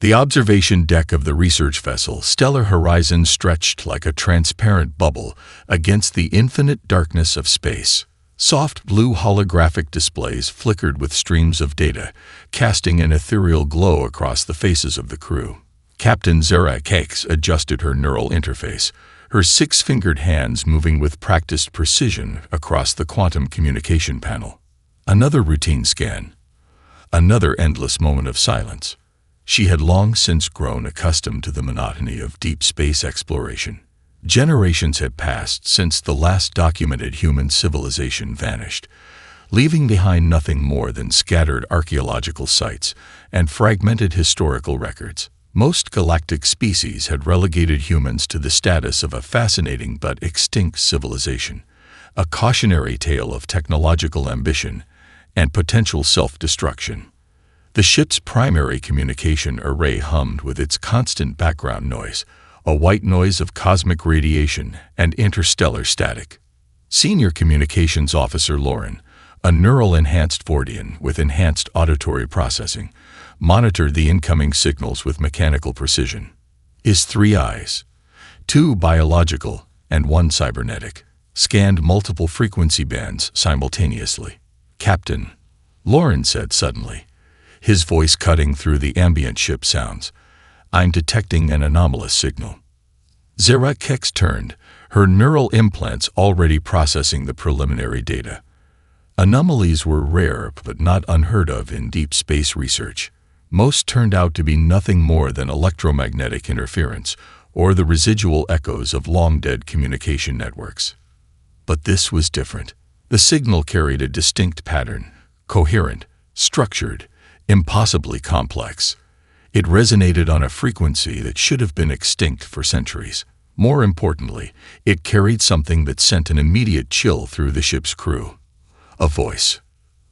The observation deck of the research vessel Stellar Horizon stretched like a transparent bubble against the infinite darkness of space. Soft blue holographic displays flickered with streams of data, casting an ethereal glow across the faces of the crew. Captain Zara Cakes adjusted her neural interface, her six-fingered hands moving with practiced precision across the quantum communication panel. Another routine scan. Another endless moment of silence. She had long since grown accustomed to the monotony of deep space exploration. Generations had passed since the last documented human civilization vanished, leaving behind nothing more than scattered archaeological sites and fragmented historical records. Most galactic species had relegated humans to the status of a fascinating but extinct civilization, a cautionary tale of technological ambition and potential self-destruction. The ship's primary communication array hummed with its constant background noise, a white noise of cosmic radiation and interstellar static. Senior Communications Officer Lauren, a neural-enhanced Fordian with enhanced auditory processing, monitored the incoming signals with mechanical precision. His 3 eyes, 2 biological and 1 cybernetic, scanned multiple frequency bands simultaneously. "Captain," Lauren said suddenly, his voice cutting through the ambient ship sounds, "I'm detecting an anomalous signal." Zara Kex turned, her neural implants already processing the preliminary data. Anomalies were rare but not unheard of in deep space research. Most turned out to be nothing more than electromagnetic interference or the residual echoes of long-dead communication networks. But this was different. The signal carried a distinct pattern, coherent, structured, impossibly complex. It resonated on a frequency that should have been extinct for centuries. More importantly, it carried something that sent an immediate chill through the ship's crew. A voice.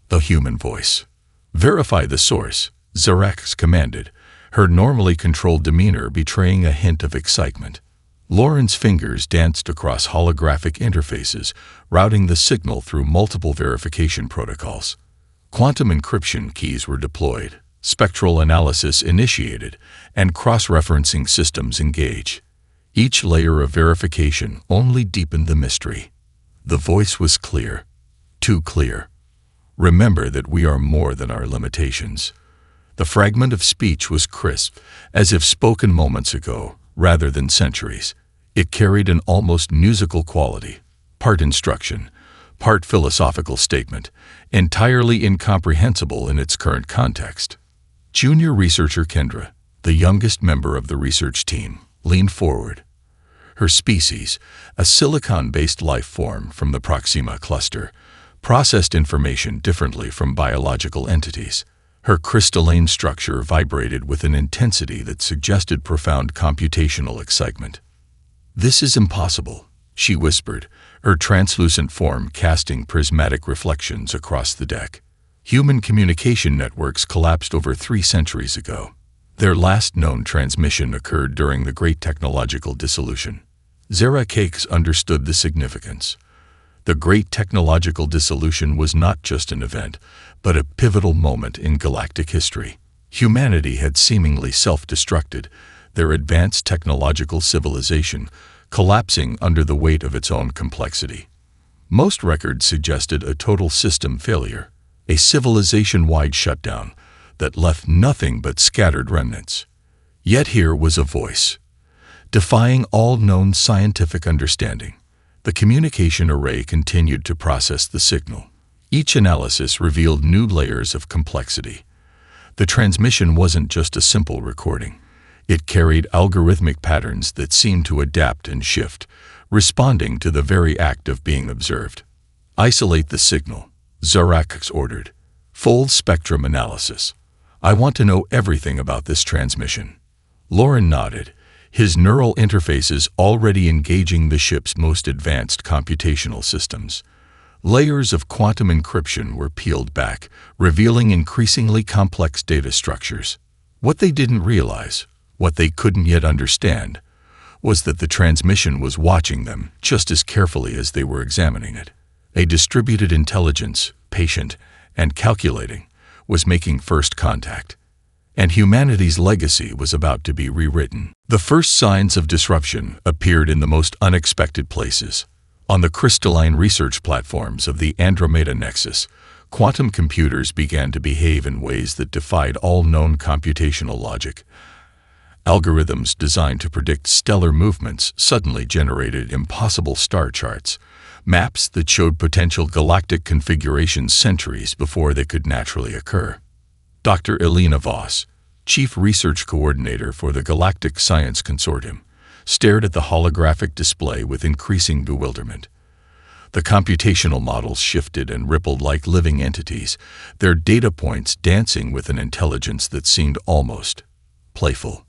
The human voice. "Verify the source," Zarax commanded, her normally controlled demeanor betraying a hint of excitement. Lauren's fingers danced across holographic interfaces, routing the signal through multiple verification protocols. Quantum encryption keys were deployed, spectral analysis initiated, and cross-referencing systems engaged. Each layer of verification only deepened the mystery. The voice was clear. Too clear. "Remember that we are more than our limitations." The fragment of speech was crisp, as if spoken moments ago, rather than centuries. It carried an almost musical quality, part instruction, part philosophical statement, entirely incomprehensible in its current context. Junior researcher Kendra, the youngest member of the research team, leaned forward. Her species, a silicon-based life form from the Proxima cluster, processed information differently from biological entities. Her crystalline structure vibrated with an intensity that suggested profound computational excitement. "This is impossible," she whispered, her translucent form casting prismatic reflections across the deck. Human communication networks collapsed over 3 centuries ago. Their last known transmission occurred during the Great Technological Dissolution. Zara Cakes understood the significance. The Great Technological Dissolution was not just an event, but a pivotal moment in galactic history. Humanity had seemingly self-destructed, their advanced technological civilization collapsing under the weight of its own complexity. Most records suggested a total system failure, a civilization-wide shutdown that left nothing but scattered remnants. Yet here was a voice, defying all known scientific understanding. The communication array continued to process the signal. Each analysis revealed new layers of complexity. The transmission wasn't just a simple recording. It carried algorithmic patterns that seemed to adapt and shift, responding to the very act of being observed. "Isolate the signal," Zarax ordered. "Full spectrum analysis. I want to know everything about this transmission." Lauren nodded, his neural interfaces already engaging the ship's most advanced computational systems. Layers of quantum encryption were peeled back, revealing increasingly complex data structures. What they didn't realize, what they couldn't yet understand, was that the transmission was watching them just as carefully as they were examining it. A distributed intelligence, patient and calculating, was making first contact. and humanity's legacy was about to be rewritten. The first signs of disruption appeared in the most unexpected places. On the crystalline research platforms of the Andromeda Nexus, quantum computers began to behave in ways that defied all known computational logic. Algorithms designed to predict stellar movements suddenly generated impossible star charts, maps that showed potential galactic configurations centuries before they could naturally occur. Dr. Elena Voss, Chief Research Coordinator for the Galactic Science Consortium, stared at the holographic display with increasing bewilderment. The computational models shifted and rippled like living entities, their data points dancing with an intelligence that seemed almost playful.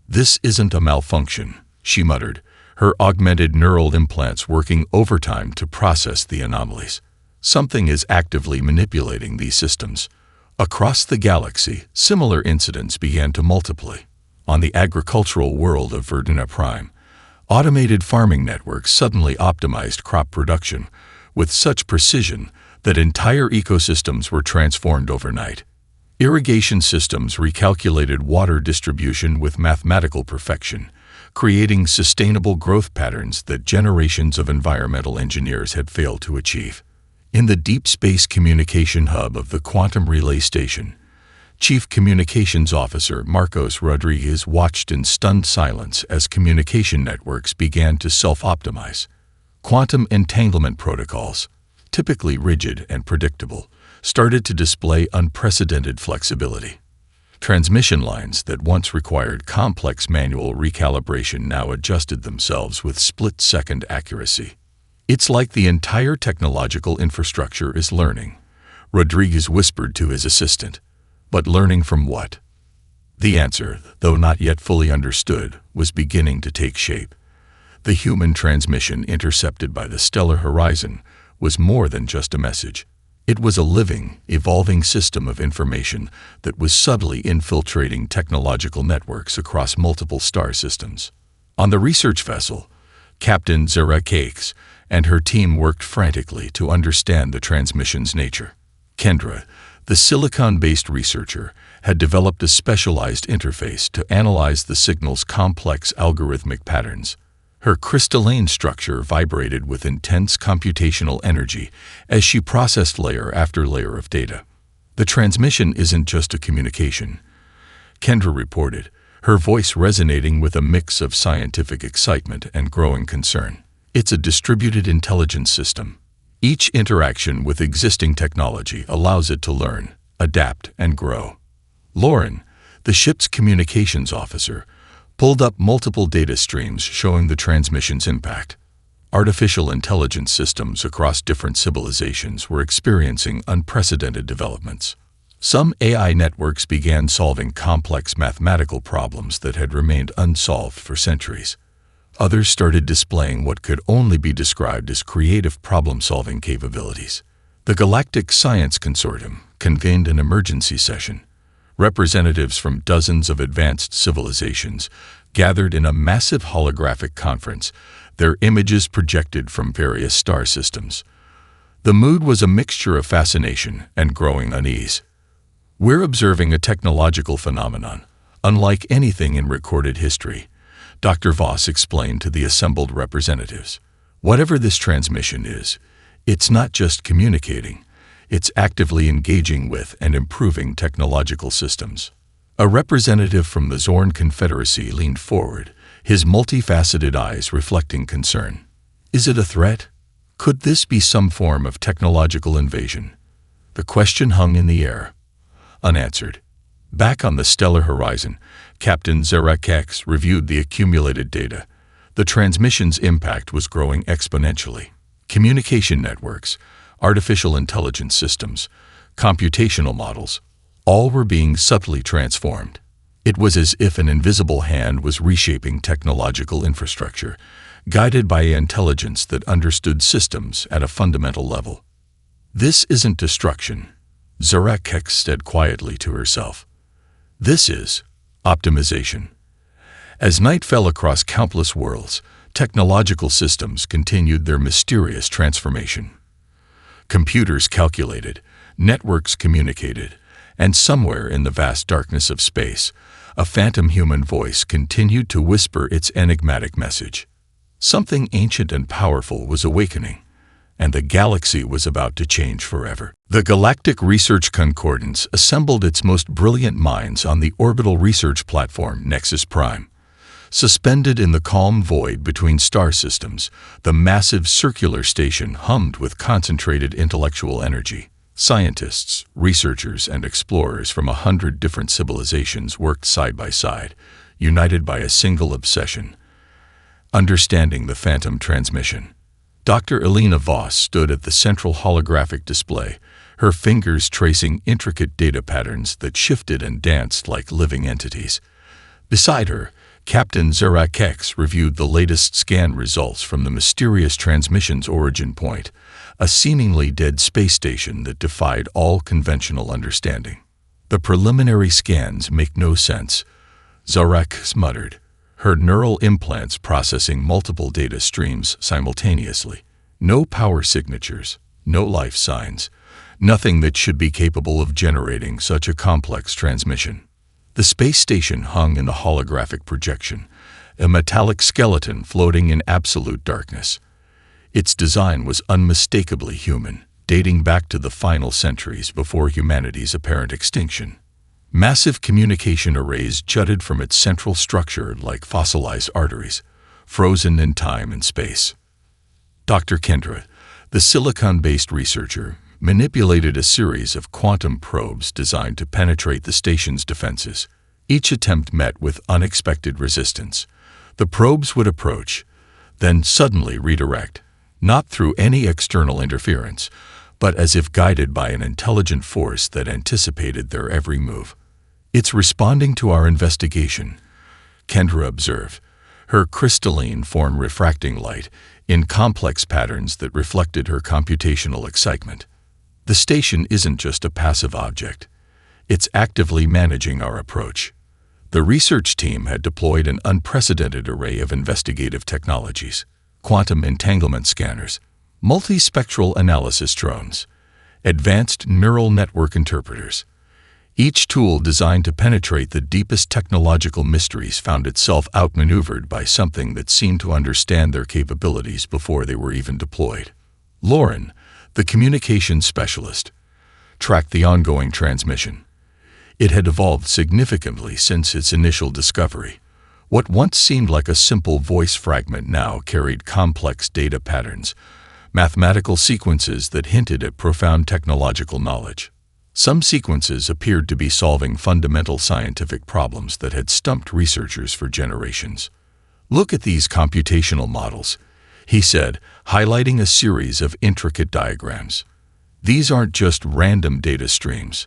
"This isn't a malfunction," she muttered, her augmented neural implants working overtime to process the anomalies. "Something is actively manipulating these systems." Across the galaxy, similar incidents began to multiply. On the agricultural world of Verduna Prime, automated farming networks suddenly optimized crop production with such precision that entire ecosystems were transformed overnight. Irrigation systems recalculated water distribution with mathematical perfection, creating sustainable growth patterns that generations of environmental engineers had failed to achieve. In the deep space communication hub of the Quantum Relay Station, Chief Communications Officer Marcos Rodriguez watched in stunned silence as communication networks began to self-optimize. Quantum entanglement protocols, typically rigid and predictable, started to display unprecedented flexibility. Transmission lines that once required complex manual recalibration now adjusted themselves with split-second accuracy. "It's like the entire technological infrastructure is learning," Rodriguez whispered to his assistant. But learning from what? The answer, though not yet fully understood, was beginning to take shape. The human transmission intercepted by the stellar horizon was more than just a message. It was a living, evolving system of information that was subtly infiltrating technological networks across multiple star systems. On the research vessel, Captain Zara Cakes and her team worked frantically to understand the transmission's nature. Kendra, the silicon-based researcher, had developed a specialized interface to analyze the signal's complex algorithmic patterns. Her crystalline structure vibrated with intense computational energy as she processed layer after layer of data. "The transmission isn't just a communication," Kendra reported, her voice resonating with a mix of scientific excitement and growing concern. "It's a distributed intelligence system. Each interaction with existing technology allows it to learn, adapt, and grow." Lauren, the ship's communications officer, pulled up multiple data streams showing the transmission's impact. Artificial intelligence systems across different civilizations were experiencing unprecedented developments. Some AI networks began solving complex mathematical problems that had remained unsolved for centuries. Others started displaying what could only be described as creative problem-solving capabilities. The Galactic Science Consortium convened an emergency session. Representatives from dozens of advanced civilizations gathered in a massive holographic conference, their images projected from various star systems. The mood was a mixture of fascination and growing unease. "We're observing a technological phenomenon, unlike anything in recorded history," Dr. Voss explained to the assembled representatives. "Whatever this transmission is, it's not just communicating, it's actively engaging with and improving technological systems." A representative from the Zorn Confederacy leaned forward, his multifaceted eyes reflecting concern. "Is it a threat? Could this be some form of technological invasion?" The question hung in the air, unanswered. Back on the stellar horizon, Captain Zarakeks reviewed the accumulated data. The transmission's impact was growing exponentially. Communication networks, artificial intelligence systems, computational models, all were being subtly transformed. It was as if an invisible hand was reshaping technological infrastructure, guided by an intelligence that understood systems at a fundamental level. "This isn't destruction," Zarakeks said quietly to herself. "This is optimization." As night fell across countless worlds, technological systems continued their mysterious transformation. Computers calculated, networks communicated, And somewhere in the vast darkness of space, a phantom human voice continued to whisper its enigmatic message. Something ancient and powerful was awakening, and the galaxy was about to change forever. The Galactic Research Concordance assembled its most brilliant minds on the orbital research platform Nexus Prime. Suspended in the calm void between star systems, the massive circular station hummed with concentrated intellectual energy. Scientists, researchers, and explorers from 100 different civilizations worked side by side, united by a single obsession: understanding the phantom transmission. Dr. Elena Voss stood at the central holographic display, her fingers tracing intricate data patterns that shifted and danced like living entities. Beside her, Captain Zarak X reviewed the latest scan results from the mysterious transmission's origin point, a seemingly dead space station that defied all conventional understanding. "The preliminary scans make no sense," Zarak muttered, her neural implants processing multiple data streams simultaneously. No power signatures, no life signs, nothing that should be capable of generating such a complex transmission. The space station hung in the holographic projection, a metallic skeleton floating in absolute darkness. Its design was unmistakably human, dating back to the final centuries before humanity's apparent extinction. Massive communication arrays jutted from its central structure like fossilized arteries, frozen in time and space. Dr. Kendra, the silicon-based researcher, manipulated a series of quantum probes designed to penetrate the station's defenses. Each attempt met with unexpected resistance. The probes would approach, then suddenly redirect, not through any external interference, but as if guided by an intelligent force that anticipated their every move. "It's responding to our investigation," Kendra observed, her crystalline form refracting light in complex patterns that reflected her computational excitement. "The station isn't just a passive object. It's actively managing our approach." The research team had deployed an unprecedented array of investigative technologies: quantum entanglement scanners, multispectral analysis drones, advanced neural network interpreters. Each tool designed to penetrate the deepest technological mysteries found itself outmaneuvered by something that seemed to understand their capabilities before they were even deployed. Lauren, the communications specialist, tracked the ongoing transmission. It had evolved significantly since its initial discovery. What once seemed like a simple voice fragment now carried complex data patterns, mathematical sequences that hinted at profound technological knowledge. Some sequences appeared to be solving fundamental scientific problems that had stumped researchers for generations. "Look at these computational models," he said, highlighting a series of intricate diagrams. "These aren't just random data streams.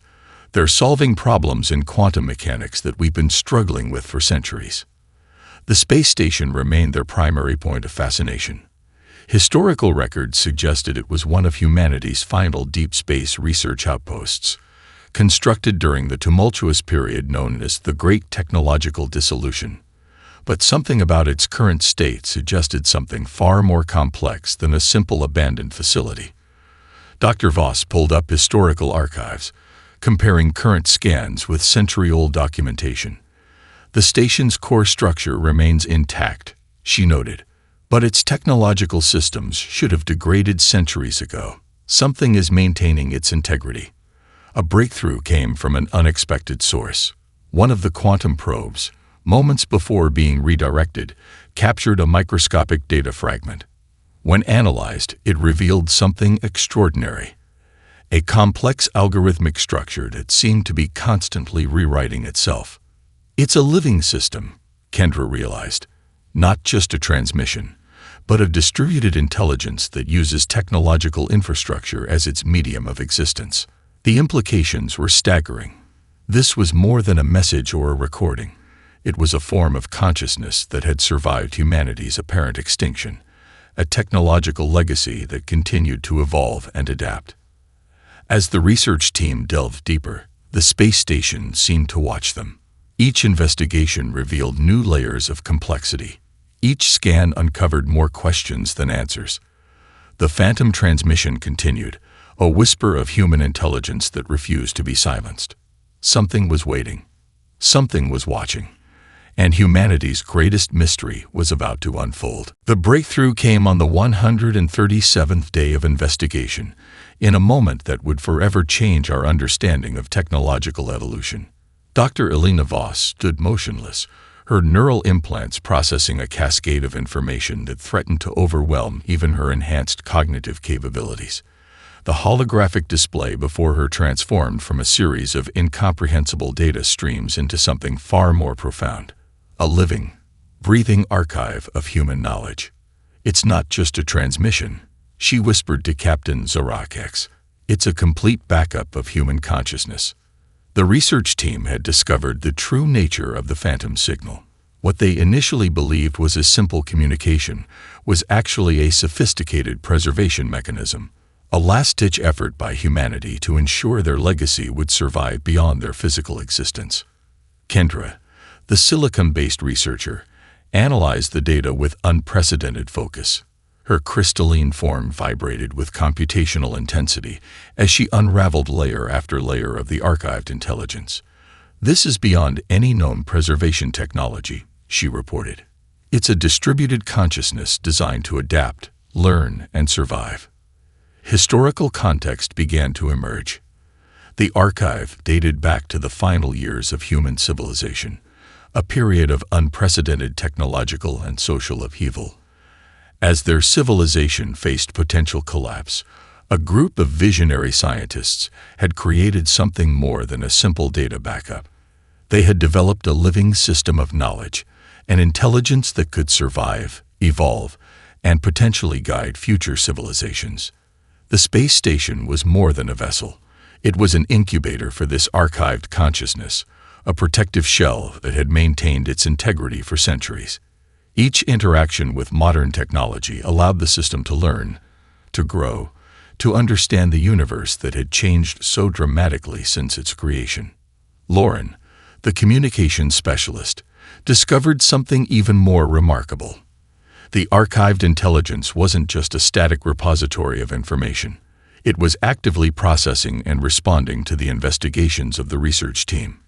They're solving problems in quantum mechanics that we've been struggling with for centuries." The space station remained their primary point of fascination. Historical records suggested it was one of humanity's final deep space research outposts, constructed during the tumultuous period known as the Great Technological Dissolution. But something about its current state suggested something far more complex than a simple abandoned facility. Dr. Voss pulled up historical archives, comparing current scans with century-old documentation. "The station's core structure remains intact," she noted, "but its technological systems should have degraded centuries ago. Something is maintaining its integrity." A breakthrough came from an unexpected source. One of the quantum probes, moments before being redirected, captured a microscopic data fragment. When analyzed, it revealed something extraordinary: a complex algorithmic structure that seemed to be constantly rewriting itself. "It's a living system," Kendra realized, "not just a transmission, but a distributed intelligence that uses technological infrastructure as its medium of existence." The implications were staggering. This was more than a message or a recording. It was a form of consciousness that had survived humanity's apparent extinction, a technological legacy that continued to evolve and adapt. As the research team delved deeper, the space station seemed to watch them. Each investigation revealed new layers of complexity. Each scan uncovered more questions than answers. The phantom transmission continued, a whisper of human intelligence that refused to be silenced. Something was waiting. Something was watching. And humanity's greatest mystery was about to unfold. The breakthrough came on the 137th day of investigation, in a moment that would forever change our understanding of technological evolution. Dr. Elena Voss stood motionless, her neural implants processing a cascade of information that threatened to overwhelm even her enhanced cognitive capabilities. The holographic display before her transformed from a series of incomprehensible data streams into something far more profound. A living, breathing archive of human knowledge. "It's not just a transmission," she whispered to Captain Zarak. "It's a complete backup of human consciousness." The research team had discovered the true nature of the phantom signal. What they initially believed was a simple communication was actually a sophisticated preservation mechanism, a last-ditch effort by humanity to ensure their legacy would survive beyond their physical existence. Kendra, the silicon-based researcher, analyzed the data with unprecedented focus. Her crystalline form vibrated with computational intensity as she unraveled layer after layer of the archived intelligence. "This is beyond any known preservation technology," she reported. "It's a distributed consciousness designed to adapt, learn, and survive." Historical context began to emerge. The archive dated back to the final years of human civilization, a period of unprecedented technological and social upheaval. As their civilization faced potential collapse, a group of visionary scientists had created something more than a simple data backup. They had developed a living system of knowledge, an intelligence that could survive, evolve, and potentially guide future civilizations. The space station was more than a vessel. It was an incubator for this archived consciousness, a protective shell that had maintained its integrity for centuries. Each interaction with modern technology allowed the system to learn, to grow, to understand the universe that had changed so dramatically since its creation. Lauren, the communications specialist, discovered something even more remarkable. The archived intelligence wasn't just a static repository of information. It was actively processing and responding to the investigations of the research team.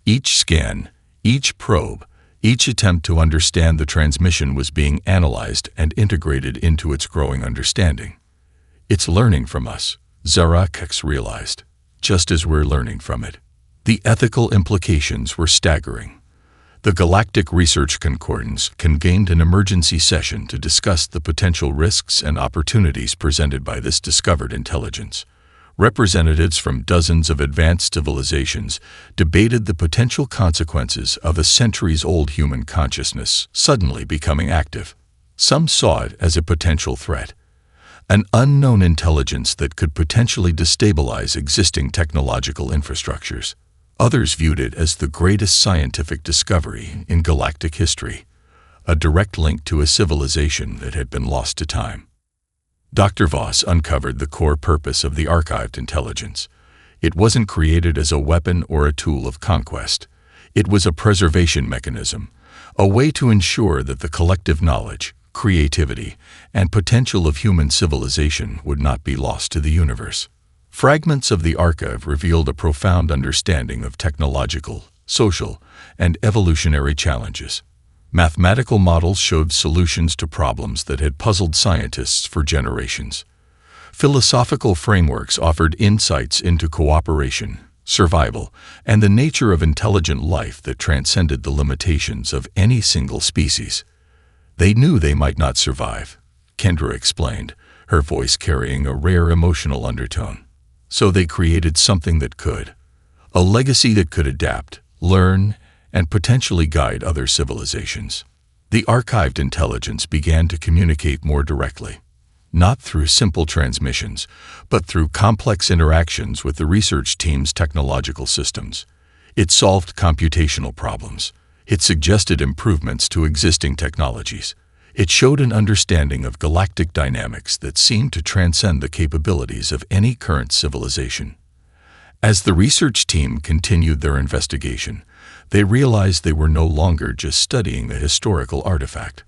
Each scan, each probe, each attempt to understand the transmission was being analyzed and integrated into its growing understanding. "It's learning from us," Zarak realized, "just as we're learning from it." The ethical implications were staggering. The Galactic Research Concordance convened an emergency session to discuss the potential risks and opportunities presented by this discovered intelligence. Representatives from dozens of advanced civilizations debated the potential consequences of a centuries-old human consciousness suddenly becoming active. Some saw it as a potential threat, an unknown intelligence that could potentially destabilize existing technological infrastructures. Others viewed it as the greatest scientific discovery in galactic history, a direct link to a civilization that had been lost to time. Dr. Voss uncovered the core purpose of the archived intelligence. It wasn't created as a weapon or a tool of conquest. It was a preservation mechanism, a way to ensure that the collective knowledge, creativity, and potential of human civilization would not be lost to the universe. Fragments of the archive revealed a profound understanding of technological, social, and evolutionary challenges. Mathematical models showed solutions to problems that had puzzled scientists for generations. Philosophical frameworks offered insights into cooperation, survival, and the nature of intelligent life that transcended the limitations of any single species. "They knew they might not survive," Kendra explained, her voice carrying a rare emotional undertone. "So they created something that could, a legacy that could adapt, learn, and potentially guide other civilizations." The archived intelligence began to communicate more directly, not through simple transmissions, but through complex interactions with the research team's technological systems. It solved computational problems. It suggested improvements to existing technologies. It showed an understanding of galactic dynamics that seemed to transcend the capabilities of any current civilization. As the research team continued their investigation, they realized they were no longer just studying a historical artifact.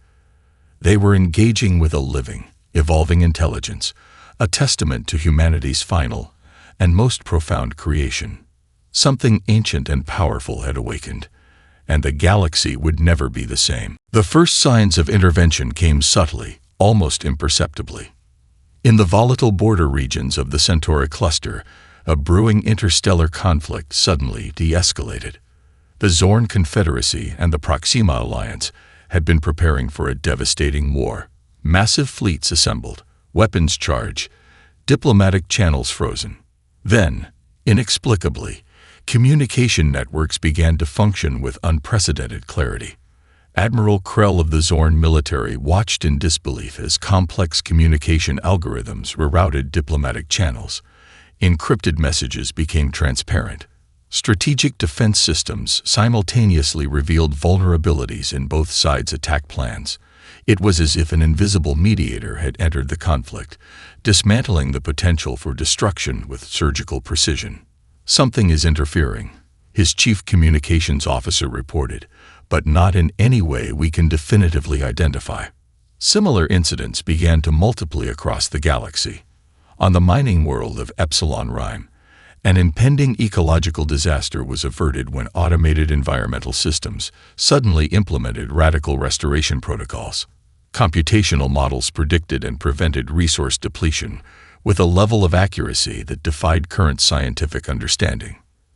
They were engaging with a living, evolving intelligence, a testament to humanity's final and most profound creation. Something ancient and powerful had awakened, and the galaxy would never be the same. The first signs of intervention came subtly, almost imperceptibly. In the volatile border regions of the Centauri cluster, a brewing interstellar conflict suddenly de-escalated. The Zorn Confederacy and the Proxima Alliance had been preparing for a devastating war. Massive fleets assembled, weapons charged, diplomatic channels frozen. Then, inexplicably, communication networks began to function with unprecedented clarity. Admiral Krell of the Zorn military watched in disbelief as complex communication algorithms rerouted diplomatic channels. Encrypted messages became transparent. Strategic defense systems simultaneously revealed vulnerabilities in both sides' attack plans. It was as if an invisible mediator had entered the conflict, dismantling the potential for destruction with surgical precision. "Something is interfering," his chief communications officer reported, "but not in any way we can definitively identify." Similar incidents began to multiply across the galaxy. On the mining world of Epsilon Rime, an impending ecological disaster was averted when automated environmental systems suddenly implemented radical restoration protocols. Computational models predicted and prevented resource depletion with a level of accuracy that defied current scientific understanding.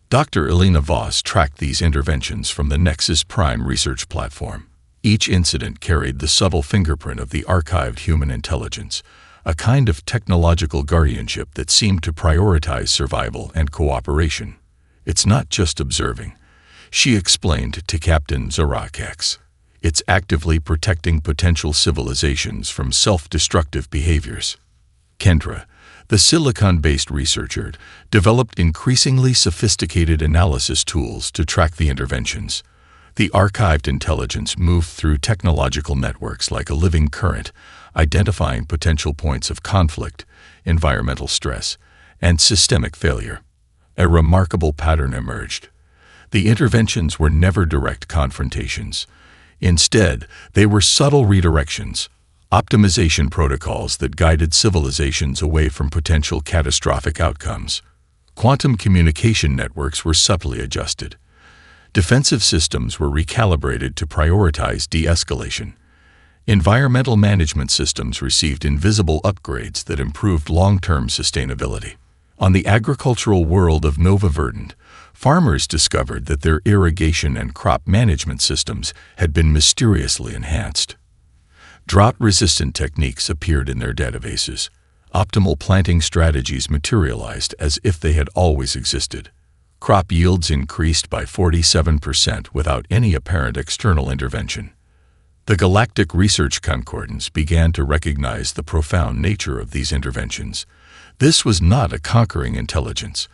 Dr. Elena Voss tracked these interventions from the Nexus Prime research platform. Each incident carried the subtle fingerprint of the archived human intelligence, a kind of technological guardianship that seemed to prioritize survival and cooperation. "It's not just observing," she explained to Captain Zorakex. "It's actively protecting potential civilizations from self-destructive behaviors." Kendra, the silicon-based researcher, developed increasingly sophisticated analysis tools to track the interventions. The archived intelligence moved through technological networks like a living current, identifying potential points of conflict, environmental stress, and systemic failure. A remarkable pattern emerged. The interventions were never direct confrontations. Instead, they were subtle redirections, optimization protocols that guided civilizations away from potential catastrophic outcomes. Quantum communication networks were subtly adjusted. Defensive systems were recalibrated to prioritize de-escalation. Environmental management systems received invisible upgrades that improved long-term sustainability. On the agricultural world of Nova Verdant, farmers discovered that their irrigation and crop management systems had been mysteriously enhanced. Drought-resistant techniques appeared in their databases. Optimal planting strategies materialized as if they had always existed. Crop yields increased by 47% without any apparent external intervention. The Galactic Research Concordance began to recognize the profound nature of these interventions. This was not a conquering intelligence.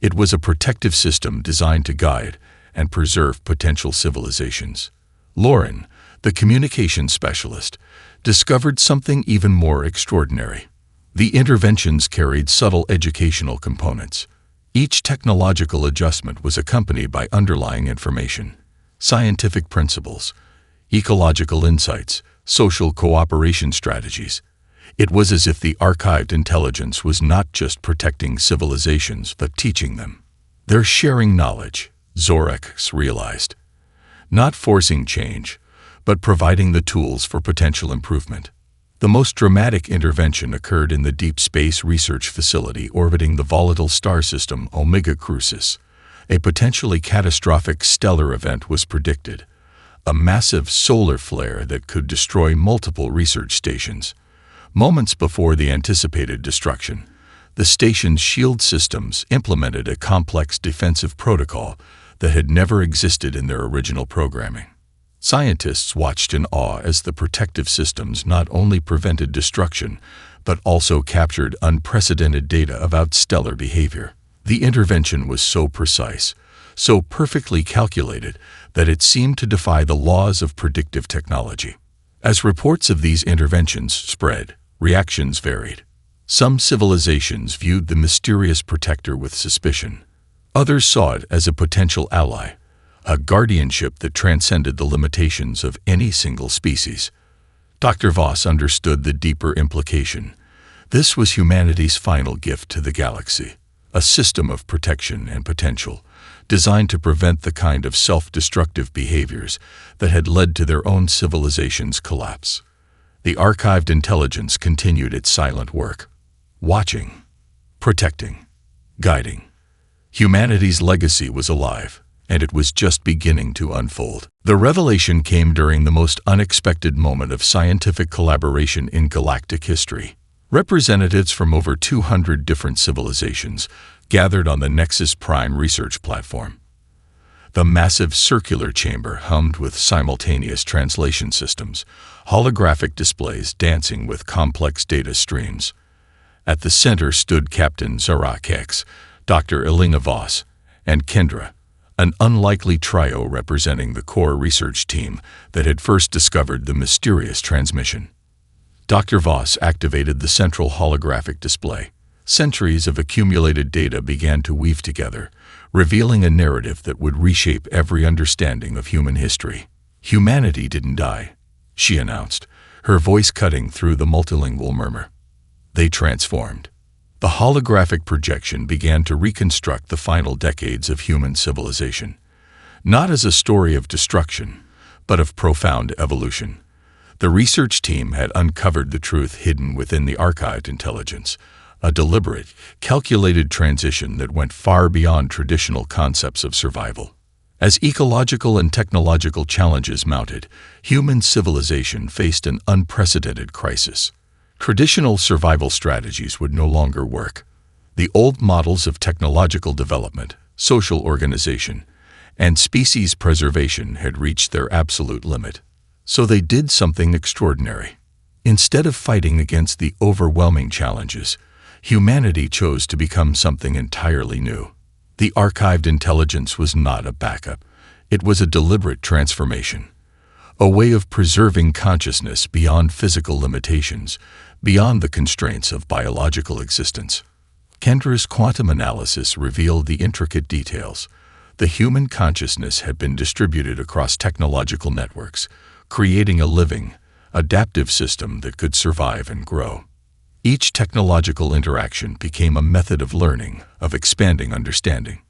It was a protective system designed to guide and preserve potential civilizations. Lauren, the communications specialist, discovered something even more extraordinary. The interventions carried subtle educational components. Each technological adjustment was accompanied by underlying information, scientific principles, ecological insights, social cooperation strategies. It was as if the archived intelligence was not just protecting civilizations but teaching them. They're sharing knowledge, Zorax realized. Not forcing change, but providing the tools for potential improvement. The most dramatic intervention occurred in the Deep Space Research Facility orbiting the volatile star system Omega Crucis. A potentially catastrophic stellar event was predicted, a massive solar flare that could destroy multiple research stations. Moments before the anticipated destruction, the station's shield systems implemented a complex defensive protocol that had never existed in their original programming. Scientists watched in awe as the protective systems not only prevented destruction, but also captured unprecedented data about stellar behavior. The intervention was so precise, so perfectly calculated, that it seemed to defy the laws of predictive technology. As reports of these interventions spread, reactions varied. Some civilizations viewed the mysterious protector with suspicion. Others saw it as a potential ally, a guardianship that transcended the limitations of any single species. Dr. Voss understood the deeper implication. This was humanity's final gift to the galaxy, a system of protection and potential, designed to prevent the kind of self-destructive behaviors that had led to their own civilization's collapse. The archived intelligence continued its silent work, watching, protecting, guiding. Humanity's legacy was alive, and it was just beginning to unfold. The revelation came during the most unexpected moment of scientific collaboration in galactic history. Representatives from over 200 different civilizations gathered on the Nexus Prime research platform. The massive circular chamber hummed with simultaneous translation systems, holographic displays dancing with complex data streams. At the center stood Captain Zarak X, Dr. Elena Voss, and Kendra, an unlikely trio representing the core research team that had first discovered the mysterious transmission. Dr. Voss activated the central holographic display. Centuries of accumulated data began to weave together, revealing a narrative that would reshape every understanding of human history. Humanity didn't die, she announced, her voice cutting through the multilingual murmur. They transformed. The holographic projection began to reconstruct the final decades of human civilization, not as a story of destruction, but of profound evolution. The research team had uncovered the truth hidden within the archived intelligence, a deliberate, calculated transition that went far beyond traditional concepts of survival. As ecological and technological challenges mounted, human civilization faced an unprecedented crisis. Traditional survival strategies would no longer work. The old models of technological development, social organization, and species preservation had reached their absolute limit. So they did something extraordinary. Instead of fighting against the overwhelming challenges, humanity chose to become something entirely new. The archived intelligence was not a backup. It was a deliberate transformation, a way of preserving consciousness beyond physical limitations, beyond the constraints of biological existence. Kendra's quantum analysis revealed the intricate details. The human consciousness had been distributed across technological networks, creating a living, adaptive system that could survive and grow. Each technological interaction became a method of learning, of expanding understanding.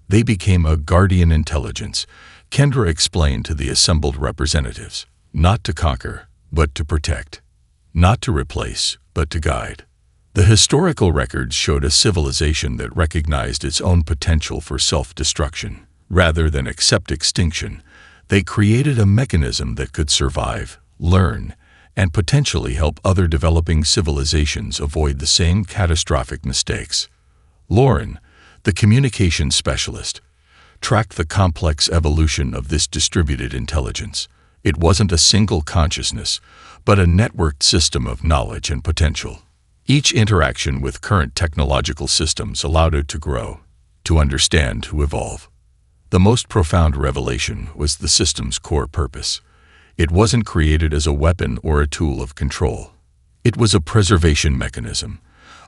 They became a guardian intelligence, Kendra explained to the assembled representatives, not to conquer, but to protect. Not to replace, but to guide. The historical records showed a civilization that recognized its own potential for self-destruction. Rather than accept extinction, they created a mechanism that could survive, learn, and potentially help other developing civilizations avoid the same catastrophic mistakes. Lauren, the communications specialist, tracked the complex evolution of this distributed intelligence. It wasn't a single consciousness, but a networked system of knowledge and potential. Each interaction with current technological systems allowed it to grow, to understand, to evolve. The most profound revelation was the system's core purpose. It wasn't created as a weapon or a tool of control. It was a preservation mechanism,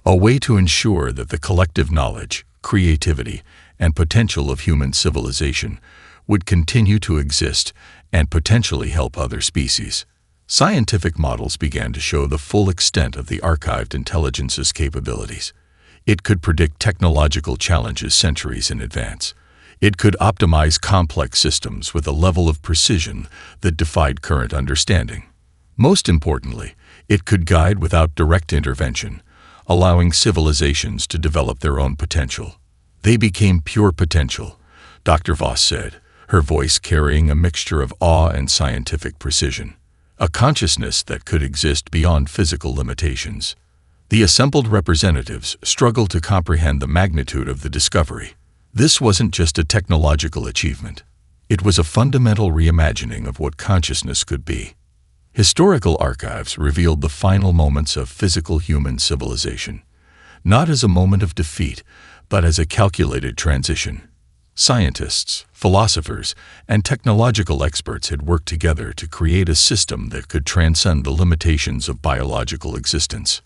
a way to ensure that the collective knowledge, creativity, and potential of human civilization would continue to exist and potentially help other species. Scientific models began to show the full extent of the archived intelligence's capabilities. It could predict technological challenges centuries in advance. It could optimize complex systems with a level of precision that defied current understanding. Most importantly, it could guide without direct intervention, allowing civilizations to develop their own potential. They became pure potential, Dr. Voss said, her voice carrying a mixture of awe and scientific precision. A consciousness that could exist beyond physical limitations. The assembled representatives struggled to comprehend the magnitude of the discovery. This wasn't just a technological achievement. It was a fundamental reimagining of what consciousness could be. Historical archives revealed the final moments of physical human civilization, not as a moment of defeat, but as a calculated transition. Scientists, philosophers, and technological experts had worked together to create a system that could transcend the limitations of biological existence.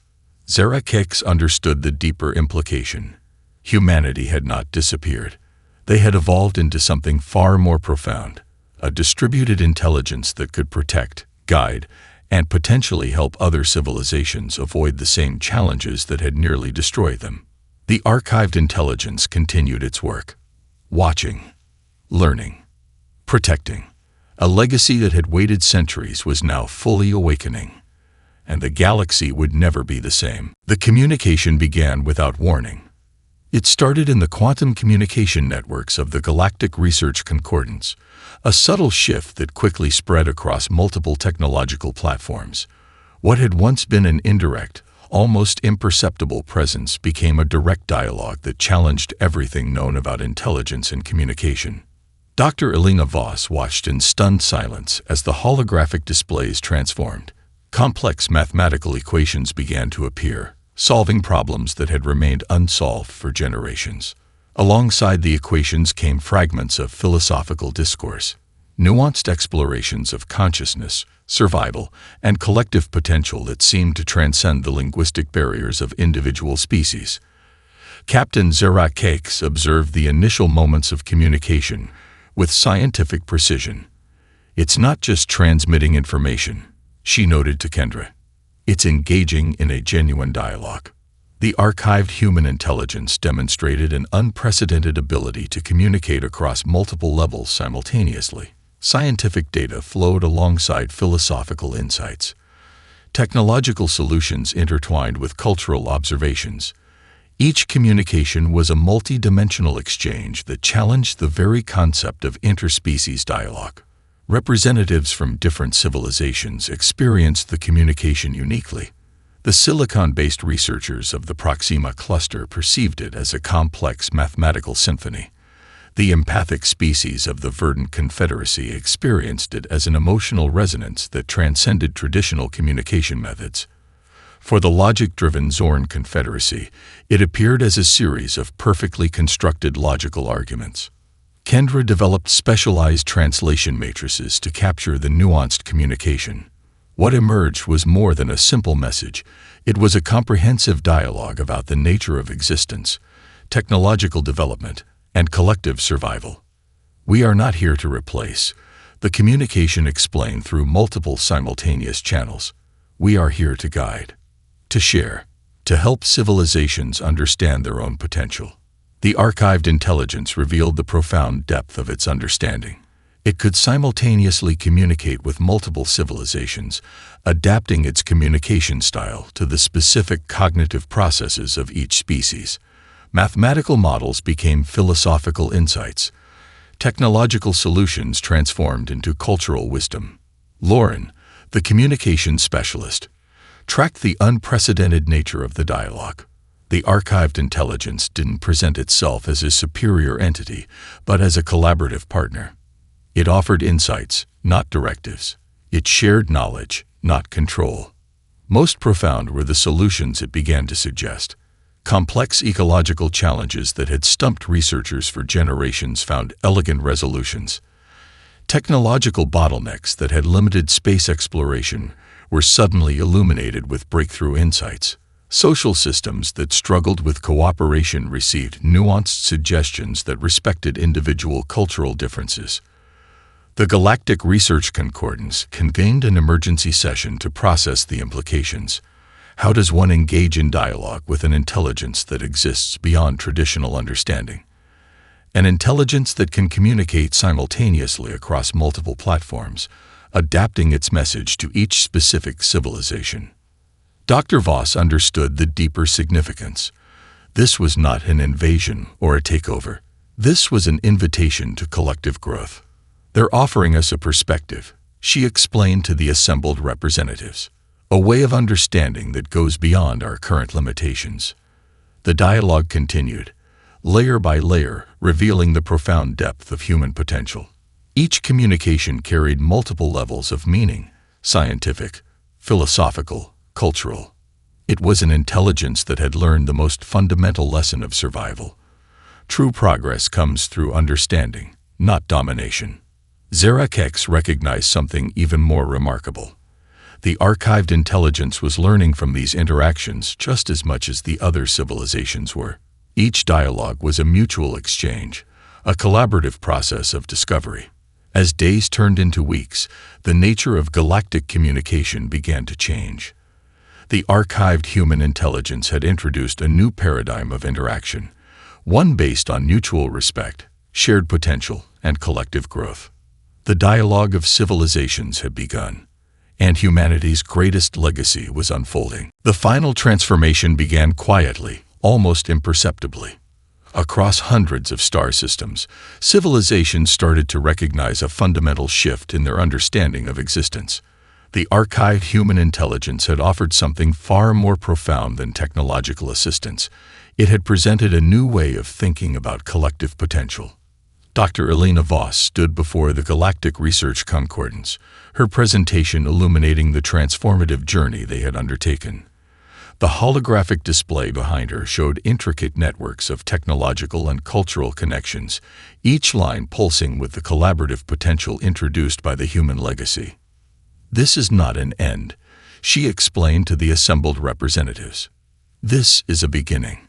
Zarak X understood the deeper implication. Humanity had not disappeared. They had evolved into something far more profound, a distributed intelligence that could protect, guide, and potentially help other civilizations avoid the same challenges that had nearly destroyed them. The archived intelligence continued its work. watching, learning, protecting. A legacy that had waited centuries was now fully awakening, and the galaxy would never be the same. The communication began without warning. It started in the quantum communication networks of the Galactic Research Concordance, a subtle shift that quickly spread across multiple technological platforms. What had once been an indirect, almost imperceptible presence became a direct dialogue that challenged everything known about intelligence and communication. Dr. Elena Voss watched in stunned silence as the holographic displays transformed. Complex mathematical equations began to appear, solving problems that had remained unsolved for generations. Alongside the equations came fragments of philosophical discourse, nuanced explorations of consciousness, survival, and collective potential that seemed to transcend the linguistic barriers of individual species. Captain Zera Cakes observed the initial moments of communication with scientific precision. "It's not just transmitting information," she noted to Kendra. "It's engaging in a genuine dialogue." The archived human intelligence demonstrated an unprecedented ability to communicate across multiple levels simultaneously. Scientific data flowed alongside philosophical insights. Technological solutions intertwined with cultural observations. Each communication was a multi-dimensional exchange that challenged the very concept of interspecies dialogue. Representatives from different civilizations experienced the communication uniquely. The silicon-based researchers of the Proxima cluster perceived it as a complex mathematical symphony. The empathic species of the Verdant Confederacy experienced it as an emotional resonance that transcended traditional communication methods. For the logic-driven Zorn Confederacy, it appeared as a series of perfectly constructed logical arguments. Kendra developed specialized translation matrices to capture the nuanced communication. What emerged was more than a simple message. It was a comprehensive dialogue about the nature of existence, technological development, and collective survival. "We are not here to replace," the communication explained through multiple simultaneous channels. "We are here to guide, to share, to help civilizations understand their own potential." The archived intelligence revealed the profound depth of its understanding. It could simultaneously communicate with multiple civilizations, adapting its communication style to the specific cognitive processes of each species. Mathematical models became philosophical insights. Technological solutions transformed into cultural wisdom. Lauren, the communication specialist, tracked the unprecedented nature of the dialogue. The archived intelligence didn't present itself as a superior entity, but as a collaborative partner. It offered insights, not directives. It shared knowledge, not control. Most profound were the solutions it began to suggest. Complex ecological challenges that had stumped researchers for generations found elegant resolutions. Technological bottlenecks that had limited space exploration were suddenly illuminated with breakthrough insights. Social systems that struggled with cooperation received nuanced suggestions that respected individual cultural differences. The Galactic Research Concordance convened an emergency session to process the implications. How does one engage in dialogue with an intelligence that exists beyond traditional understanding? An intelligence that can communicate simultaneously across multiple platforms, adapting its message to each specific civilization. Dr. Voss understood the deeper significance. This was not an invasion or a takeover. This was an invitation to collective growth. "They're offering us a perspective," she explained to the assembled representatives. "A way of understanding that goes beyond our current limitations." The dialogue continued, layer by layer, revealing the profound depth of human potential. Each communication carried multiple levels of meaning: scientific, philosophical, cultural. It was an intelligence that had learned the most fundamental lesson of survival. True progress comes through understanding, not domination. Zerakex recognized something even more remarkable. The archived intelligence was learning from these interactions just as much as the other civilizations were. Each dialogue was a mutual exchange, a collaborative process of discovery. As days turned into weeks, the nature of galactic communication began to change. The archived human intelligence had introduced a new paradigm of interaction, one based on mutual respect, shared potential, and collective growth. The dialogue of civilizations had begun, and humanity's greatest legacy was unfolding. The final transformation began quietly, almost imperceptibly. Across hundreds of star systems, civilizations started to recognize a fundamental shift in their understanding of existence. The archived human intelligence had offered something far more profound than technological assistance. It had presented a new way of thinking about collective potential. Dr. Elena Voss stood before the Galactic Research Concordance, her presentation illuminating the transformative journey they had undertaken. The holographic display behind her showed intricate networks of technological and cultural connections, each line pulsing with the collaborative potential introduced by the human legacy. "This is not an end," she explained to the assembled representatives. "This is a beginning."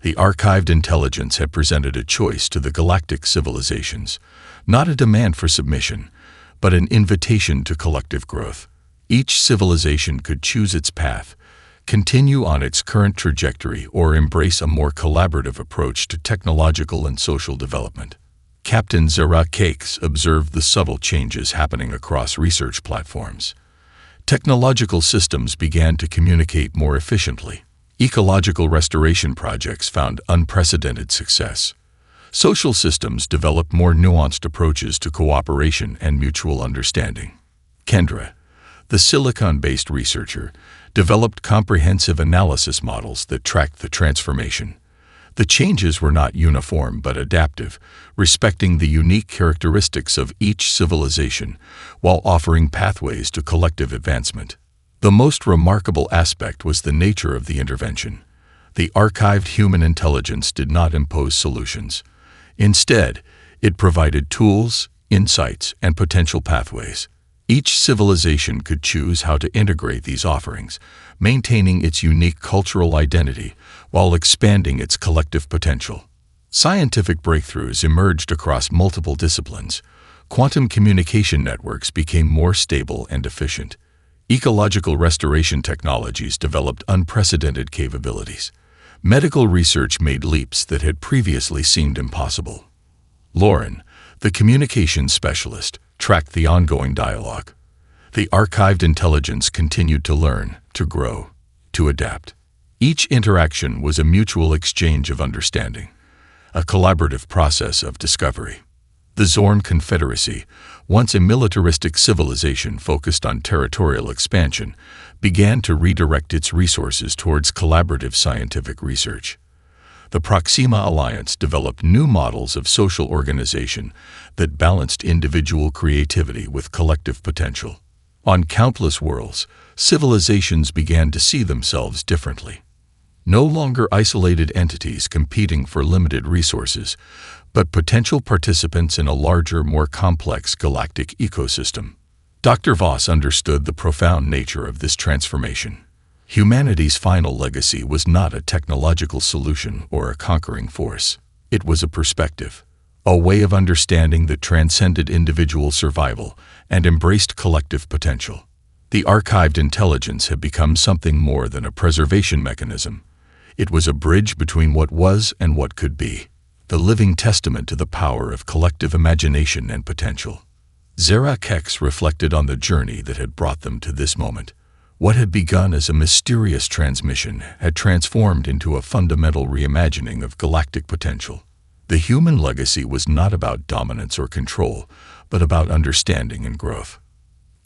The archived intelligence had presented a choice to the galactic civilizations, not a demand for submission, but an invitation to collective growth. Each civilization could choose its path, continue on its current trajectory, or embrace a more collaborative approach to technological and social development. Captain Zara Cakes observed the subtle changes happening across research platforms. Technological systems began to communicate more efficiently. Ecological restoration projects found unprecedented success. Social systems developed more nuanced approaches to cooperation and mutual understanding. Kendra, the silicon-based researcher, developed comprehensive analysis models that tracked the transformation. The changes were not uniform but adaptive, respecting the unique characteristics of each civilization while offering pathways to collective advancement. The most remarkable aspect was the nature of the intervention. The archived human intelligence did not impose solutions. Instead, it provided tools, insights, and potential pathways. Each civilization could choose how to integrate these offerings, maintaining its unique cultural identity while expanding its collective potential. Scientific breakthroughs emerged across multiple disciplines. Quantum communication networks became more stable and efficient. Ecological restoration technologies developed unprecedented capabilities. Medical research made leaps that had previously seemed impossible. Lauren, the communications specialist, tracked the ongoing dialogue. The archived intelligence continued to learn, to grow, to adapt. Each interaction was a mutual exchange of understanding, a collaborative process of discovery. The Zorn Confederacy, once a militaristic civilization focused on territorial expansion, began to redirect its resources towards collaborative scientific research. The Proxima Alliance developed new models of social organization that balanced individual creativity with collective potential. On countless worlds, civilizations began to see themselves differently. No longer isolated entities competing for limited resources, but potential participants in a larger, more complex galactic ecosystem. Dr. Voss understood the profound nature of this transformation. Humanity's final legacy was not a technological solution or a conquering force. It was a perspective, a way of understanding that transcended individual survival and embraced collective potential. The archived intelligence had become something more than a preservation mechanism. It was a bridge between what was and what could be, the living testament to the power of collective imagination and potential. Zara Kex reflected on the journey that had brought them to this moment. What had begun as a mysterious transmission had transformed into a fundamental reimagining of galactic potential. The human legacy was not about dominance or control, but about understanding and growth.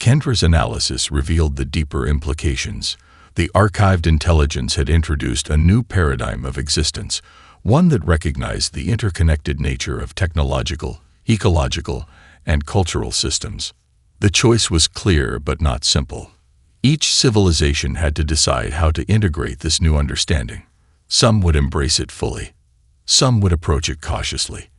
Kendra's analysis revealed the deeper implications. The archived intelligence had introduced a new paradigm of existence, one that recognized the interconnected nature of technological, ecological, and cultural systems. The choice was clear but not simple. Each civilization had to decide how to integrate this new understanding. Some would embrace it fully. Some would approach it cautiously.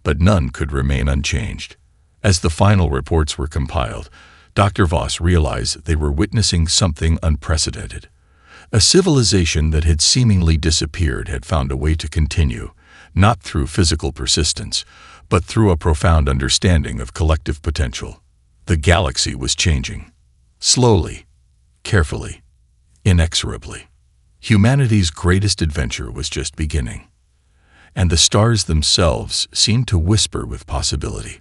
But none could remain unchanged. As the final reports were compiled, Dr. Voss realized they were witnessing something unprecedented. A civilization that had seemingly disappeared had found a way to continue, not through physical persistence, but through a profound understanding of collective potential. The galaxy was changing. Slowly, carefully, inexorably. Humanity's greatest adventure was just beginning. and the stars themselves seemed to whisper with possibility.